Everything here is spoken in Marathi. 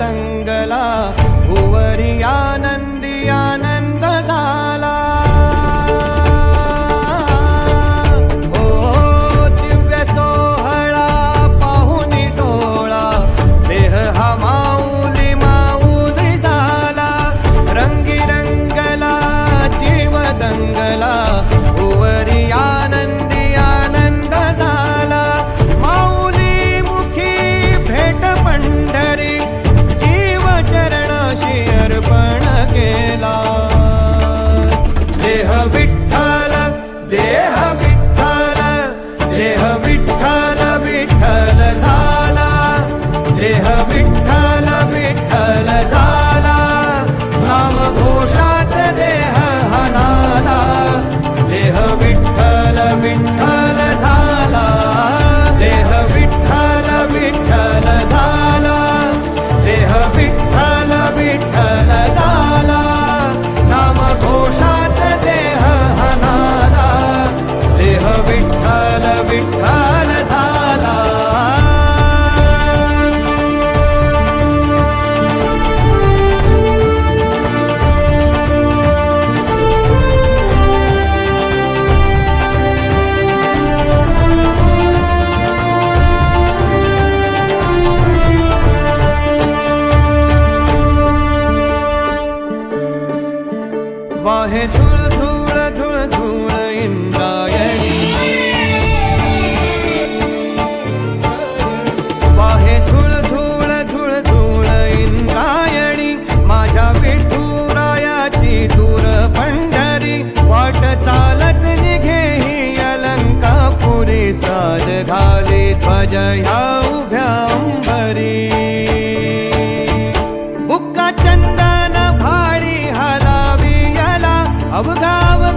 रंगला, भुवरी आनंदी आनंद झाला। वाहे झुळ झुळ झुळ झुळ इंद्रायणी, वाहे झुळ झुळ झुळ झुळ इंद्रायणी, माझ्या विठुरायाची दूर पंढरी, वाट चालत निघे ही अलंकापुरी, साज घाली ध्वज ह्या